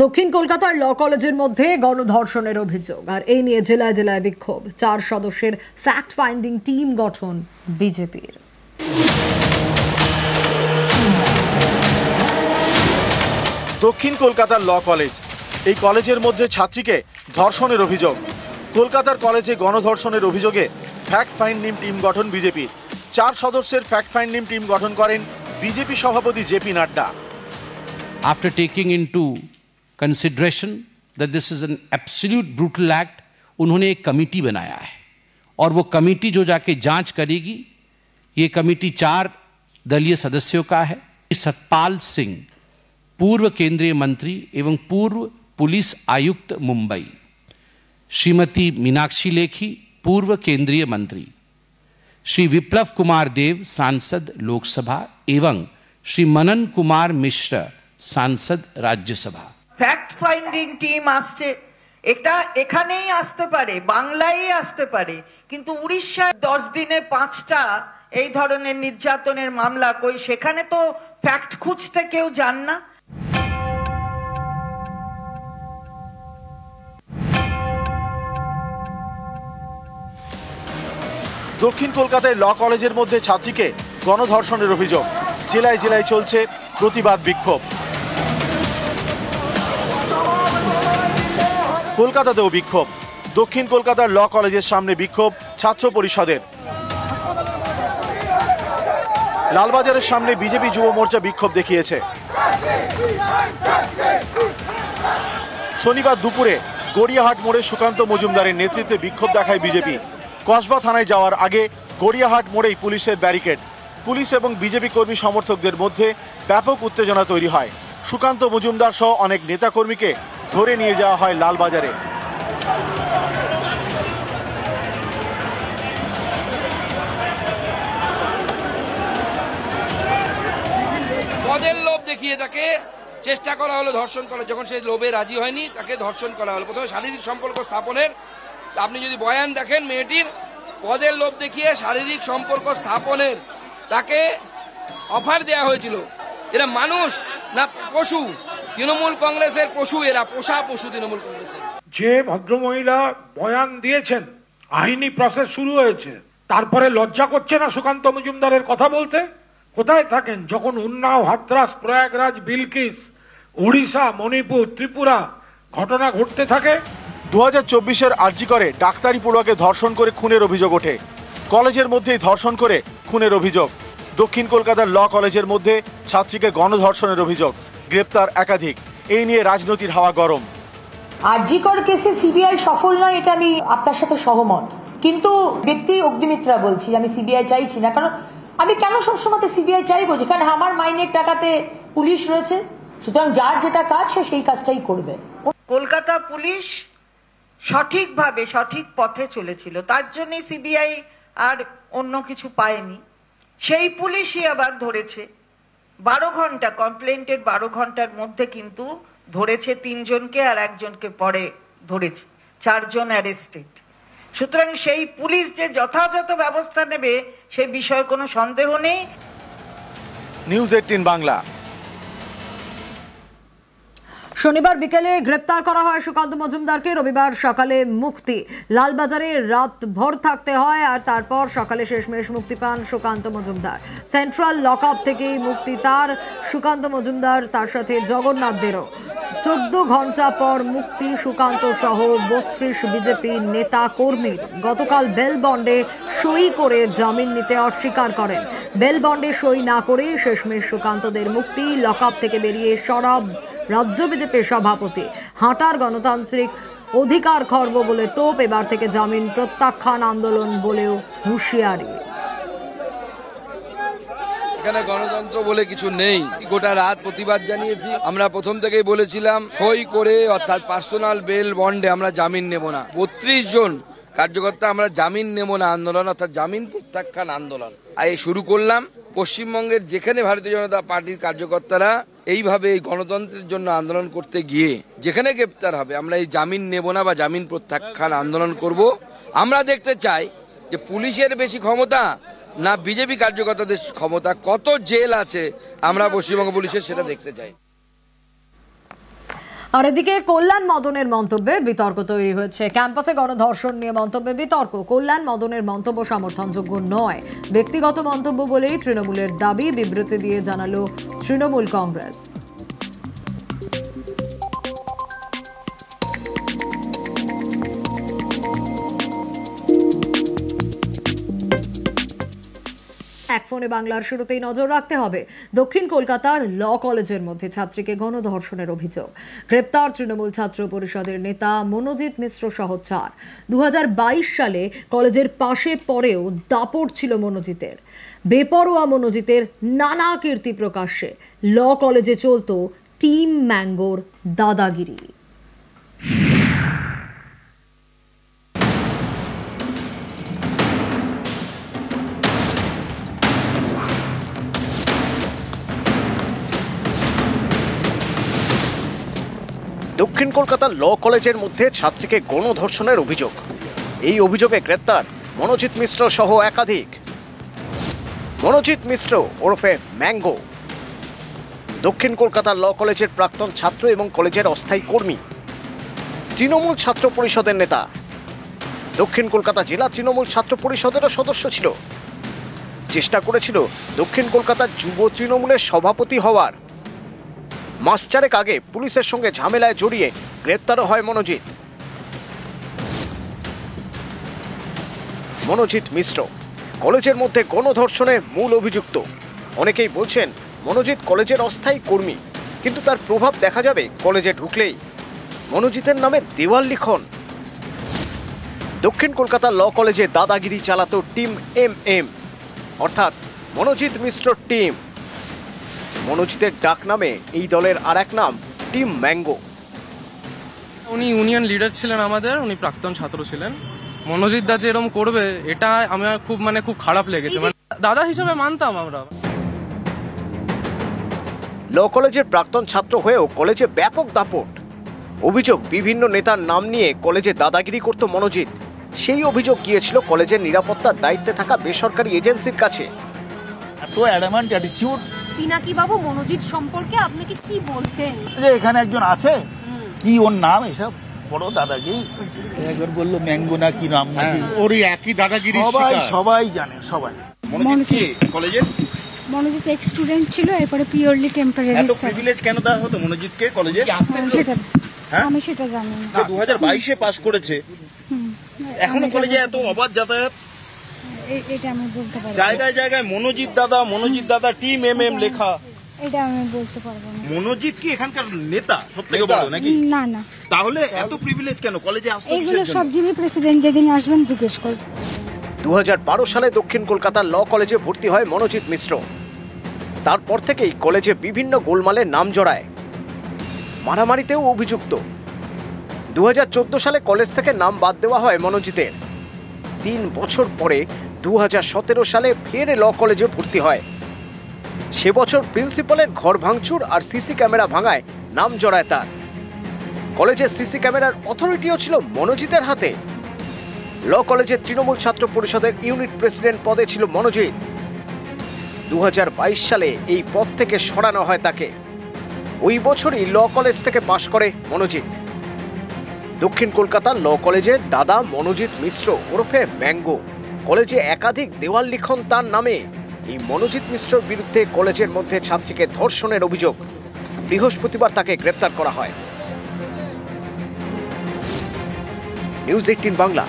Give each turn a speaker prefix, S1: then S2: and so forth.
S1: দক্ষিণ কলকাতার ল কলেজের মধ্যে গণধর্ষণের অভিযোগ, আর এই নিয়ে জেলায় জেলায় বিক্ষোভ। 4 সদস্যের ফ্যাক্ট ফাইন্ডিং টিম গঠন বিজেপির।
S2: দক্ষিণ কলকাতার ল কলেজ, এই কলেজের মধ্যে ছাত্রীকে ধর্ষণের অভিযোগ। কলকাতার কলেজে গণধর্ষণের অভিযোগে ফ্যাক্ট ফাইন্ডিং টিম গঠন বিজেপির। 4 সদস্যের ফ্যাক্ট ফাইন্ডিং টিম গঠন করেন বিজেপি সভাপতি JP Nadda.
S3: After taking into consideration that this is an absolute brutal act, उन्होंने एक कमेटी बनाया है और वो कमेटी जो जाके जांच करेगी, ये कमेटी 4 दलीय सदस्यों का है। सतपाल सिंह, पूर्व केंद्रीय मंत्री एवं पूर्व पुलिस आयुक्त मुंबई, श्रीमती मीनाक्षी लेखी, पूर्व केंद्रीय मंत्री, श्री विप्लव कुमार देव, सांसद लोकसभा, एवं श्री मनन कुमार मिश्र, सांसद राज्यसभा।
S4: ফ্যাক্ট ফাইন্ডিং টিম আসছে, এটা এখানেই আসতে পারে, বাংলায় আসতে পারে, কিন্তু উড়িষ্যায় 10 দিনে 5টা এই ধরনের নির্যাতনের মামলা, কই সেখানে তো ফ্যাক্ট খুঁজতে কেউ যান না।
S2: দক্ষিণ কলকাতায় ল কলেজের মধ্যে ছাত্রীকে গণধর্ষণের অভিযোগ। জেলায় জেলায় চলছে প্রতিবাদ বিক্ষোভ। কলকাতাতেও বিক্ষোভ। দক্ষিণ কলকাতার ল কলেজের সামনে বিক্ষোভ ছাত্র পরিষদের। লালবাজারের সামনে বিজেপি যুব মোর্চা বিক্ষোভ দেখিয়েছে। শনিবার দুপুরে গড়িয়াহাট মোড়ে সুকান্ত মজুমদারের নেতৃত্বে বিক্ষোভ দেখায় বিজেপি। কসবা থানায় যাওয়ার আগে গড়িয়াহাট মোড়েই পুলিশের ব্যারিকেড। পুলিশ এবং বিজেপি কর্মী সমর্থকদের মধ্যে ব্যাপক উত্তেজনা তৈরি হয়। সুকান্ত মজুমদার সহ অনেক নেতাকর্মীকে ধরে নিয়ে যাওয়া হয় লালবাজারে।
S5: পদের লোভ দেখিয়ে তাকে চেষ্টা করা হলো ধর্ষণ করা। যখন সে লোভে রাজি হয়নি, তাকে ধর্ষণ করা হলো। প্রথমে শারীরিক সম্পর্ক স্থাপনের, আপনি যদি বয়ান দেখেন মেয়েটির, পদের লোভ দেখিয়ে শারীরিক সম্পর্ক স্থাপনের তাকে অফার দেওয়া হয়েছিল। এরা মানুষ না পশু? তৃণমূল কংগ্রেসের পশু এরা, পোষা পশু তৃণমূল কংগ্রেসের।
S6: যে ভদ্রমহিলা বয়ান দিয়েছেন, আইনি প্রসেস শুরু হয়েছে, তারপরে লজ্জা করছে না সুকান্ত মজুমদারের কথা বলতে? কোথায় থাকেন যখন উন্নাও, হাতরাস, প্রয়াগরাজ, বিলকিস, উড়িষ্যা, মণিপুর, ত্রিপুরা ঘটনা ঘটতে থাকে?
S2: 2024-এর আরজি করে ডাক্তারি পড়ুয়াকে ধর্ষণ করে খুনের অভিযোগ ওঠে। কলেজের মধ্যেই ধর্ষণ করে খুনের অভিযোগ। দক্ষিণ কলকাতার ল কলেজের মধ্যে ছাত্রীকে গণধর্ষণের অভিযোগ, গ্রেপ্তার একাধিক। এই নিয়ে রাজনৈতিক হাওয়া গরম।
S7: আরজি কর কেসে সিবিআই সফল নয়, এটা আমি আপনার সাথে সহমত, কিন্তু ব্যক্তি অগ্নিমিত্রা বলছি, আমি সিবিআই চাইছি না। কারণ আমি কেন সবসময় সিবিআই চাইবো, যেখানে আমার মাইনের টাকাতে পুলিশ রয়েছে? সুতরাং যার যেটা কাজ সে সেই কাজটাই করবে।
S4: কলকাতা পুলিশ সঠিকভাবে সঠিক পথে চলেছিল, তার জন্যই সিবিআই আর অন্য কিছু পায়নি। সেই পুলিশই আবার ধরেছে 12 ঘন্টা, কমপ্লেন্টের 12 ঘন্টার মধ্যে কিন্তু ধরেছে 3 জনকে, আর 1 জনকে পরে ধরেছে, 4 জন অ্যারেস্টেড। সুতরাং সেই পুলিশ যে যথাযথ ব্যবস্থা নেবে সে বিষয়ে কোনো সন্দেহ নেই।
S2: নিউজ 18 বাংলা।
S1: শনিবার বিকেলে গ্রেপ্তার করা হয় সুকান্ত মজুমদারকে। রবিবার সকালে মুক্তি। লালবাজারে রাত ভর থাকতে হয়, আর তারপর সকালে শেষমেশ মুক্তি পান সুকান্ত মজুমদার। সেন্ট্রাল লকআপ থেকেই মুক্তি তার। সুকান্ত মজুমদার, তার সাথে জগন্নাথদেরও। 14 ঘন্টা পর মুক্তি সুকান্ত সহ 32 বিজেপি নেতা কর্মীর। গতকাল বেল বন্ডে সই করে জামিন নিতে অস্বীকার করেন। বেল বন্ডে সই না করে শেষমেশ সুকান্তদের মুক্তি। লকআপ থেকে বেরিয়ে সরব রাজ্য বিজেপির সভাপতি। হাঁটার গণতান্ত্রিক অধিকার খর্ব বলে তোপ। এবার থেকে জামিন প্রত্যাখ্যান আন্দোলন বলেও হুঁশিয়ারি।
S5: এখানে গণতন্ত্র বলে কিছু নেই। গোটা রাত প্রতিবাদ জানিয়েছি। আমরা প্রথম থেকেই বলেছিলাম সই করে, অর্থাৎ পার্সোনাল বেল বন্ডে আমরা জামিন নেব না। 32 জন কার্যকর্তা আমরা জামিন নেব না আন্দোলন, অর্থাৎ জামিন প্রত্যাখ্যান আন্দোলন আর এই শুরু করলাম। পশ্চিমবঙ্গের যেখানে ভারতীয় জনতা পার্টির কার্যকর্তারা এইভাবে এই গণতন্ত্রের জন্য আন্দোলন করতে গিয়ে যেখানে গ্রেপ্তার হবে, আমরা এই জামিন নেব না বা জামিন প্রত্যাখ্যান আন্দোলন করব। আমরা দেখতে চাই যে পুলিশের বেশি ক্ষমতা না বিজেপি কার্যকর্তাদের ক্ষমতা, কত জেল আছে আমরা পশ্চিমবঙ্গ পুলিশের, সেটা দেখতে চাই।
S1: আর এদিকে কল্যাণ মদনের মন্তব্যে বিতর্ক তৈরি হয়েছে। ক্যাম্পাসে গণধর্ষণ নিয়ে মন্তব্যে বিতর্ক। কল্যাণ মদনের মন্তব্য সমর্থনযোগ্য নয়, ব্যক্তিগত মন্তব্য বলেই তৃণমূলের দাবি। বিবৃতি দিয়ে জানালো তৃণমূল কংগ্রেস। এক ফোনে বাংলার শুরুতেই নজর রাখতে হবে দক্ষিণ কলকাতার ল কলেজের মধ্যে ছাত্রীকে গণধর্ষণের অভিযোগ। গ্রেপ্তার তৃণমূল ছাত্র পরিষদের নেতা মনোজিৎ মিশ্র সহ 4। 2022 সালে কলেজের পাশে পড়েও দাপট ছিল মনোজিতের। বেপরোয়া মনোজিতের নানা কীর্তি প্রকাশ্যে। ল কলেজে চলত টিম ম্যাঙ্গোর দাদাগিরি।
S8: দক্ষিণ কলকাতার ল কলেজের মধ্যে ছাত্রীকে গণধর্ষণের অভিযোগ। এই অভিযোগে গ্রেপ্তার মনোজিৎ মিশ্র সহ একাধিক। মনোজিৎ মিশ্র ওরফে ম্যাঙ্গো দক্ষিণ কলকাতার ল কলেজের প্রাক্তন ছাত্র এবং কলেজের অস্থায়ী কর্মী। তৃণমূল ছাত্র পরিষদের নেতা। দক্ষিণ কলকাতা জেলা তৃণমূল ছাত্র পরিষদেরও সদস্য ছিল। চেষ্টা করেছিল দক্ষিণ কলকাতার যুব তৃণমূলের সভাপতি হওয়ার। মাস 4 আগে পুলিশের সঙ্গে ঝামেলায় জড়িয়ে গ্রেপ্তারও হয় মনোজিৎ। মনোজিৎ মিশ্র কলেজের মধ্যে গণধর্ষণে মূল অভিযুক্ত। অনেকেই বলছেন মনোজিৎ কলেজের অস্থায়ী কর্মী, কিন্তু তার প্রভাব দেখা যাবে কলেজে ঢুকলেই। মনোজিতের নামে দেওয়াল লিখন। দক্ষিণ কলকাতার ল কলেজে দাদাগিরি চালাতো টিম MM, অর্থাৎ মনোজিৎ মিশ্র টিম। মনোজিতের ডাক নামে এই দলের আর এক নাম টিম ম্যাঙ্গো।
S9: উনি ইউনিয়ন লিডার ছিলেন আমাদের, উনি প্রাক্তন ছাত্র ছিলেন। মনোজিৎ দা যে এরকম করবে এটা আমার খুব খারাপ লেগেছে। দাদা হিসেবে মানতাম আমরা।
S8: ল কলেজের প্রাক্তন ছাত্র হয়েও কলেজে ব্যাপক দাপট। অভিযোগ বিভিন্ন নেতার নাম নিয়ে কলেজে দাদাগিরি করত মনোজিৎ। সেই অভিযোগ গিয়েছিল কলেজের নিরাপত্তার দায়িত্বে থাকা বেসরকারি এজেন্সির কাছে।
S10: এত অ্যাডামান্ট অ্যাটিটিউড।
S11: পিনাকি বাবু, মনোজিৎ সম্পর্কে আপনি কি বলতেন?
S10: যে এখানে একজন আছে, কি ওর নাম, এসব বড় দাদাগিরি। একবার বললো ম্যাঙ্গো না কি নাম নাকি,
S12: ওরই একই দাদাগিরি।
S10: সবাই জানে, সবাই।
S11: মনোজিৎ এক্স স্টুডেন্ট ছিল, এরপরে পিওরলি টেম্পোরারি।
S10: এত প্রিভিলেজ কেন দেওয়া হতো মনোজিৎকে কলেজে?
S11: আমি সেটা জানি না।
S10: 2022-এ পাস করেছে, এখনো কলেজে এত অবাধ যাতায়াত।
S11: এটা আমি বলতে পারবো।
S10: জায়গায় জায়গায় মনোজিৎ দাদা টিম MM লেখা।
S11: এটা আমি বলতে পারবো না।
S10: মনোজিৎ কি এখানকার নেতা সবথেকে বড় নাকি?
S11: না।
S10: তাহলে এত প্রিভিলেজ কেন কলেজে আসতো?
S11: এগুলো সব যিনি প্রেসিডেন্ট যেদিন আসবেন জিজ্ঞেস করব।
S8: 2012 সালে দক্ষিণ কলকাতার ল কলেজে ভর্তি হয় মনোজিৎ মিশ্র। তারপর থেকেই কলেজে বিভিন্ন গোলমালে নাম জড়ায়। মারামারিতেও অভিযুক্ত। 2014 সালে কলেজ থেকে নাম বাদ দেওয়া হয় মনোজিতের। 3 বছর পরে 2017 সালে ফের ল কলেজে ভর্তি হয়। সে বছর প্রিন্সিপালের ঘর ভাঙচুর আর সিসি ক্যামেরা ভাঙায় নাম জড়ায় তার। কলেজের সিসি ক্যামেরার অথরিটিও ছিল মনোজিতের হাতে। ল কলেজের তৃণমূল ছাত্র পরিষদের ইউনিট প্রেসিডেন্ট পদে ছিল মনোজিৎ। 2022 সালে এই পদ থেকে সরানো হয় তাকে। ওই বছরই ল কলেজ থেকে পাশ করে মনোজিৎ। দক্ষিণ কলকাতার ল কলেজের দাদা মনোজিৎ মিশ্র ওরফে ম্যাঙ্গো। কলেজে একাধিক দেওয়াল লিখন তার নামে। এই মনোজিৎ মিশ্রর বিরুদ্ধে কলেজের মধ্যে ছাত্রীকে ধর্ষণের অভিযোগ। বৃহস্পতিবার তাকে গ্রেপ্তার করা হয়। নিউজ 18 বাংলা।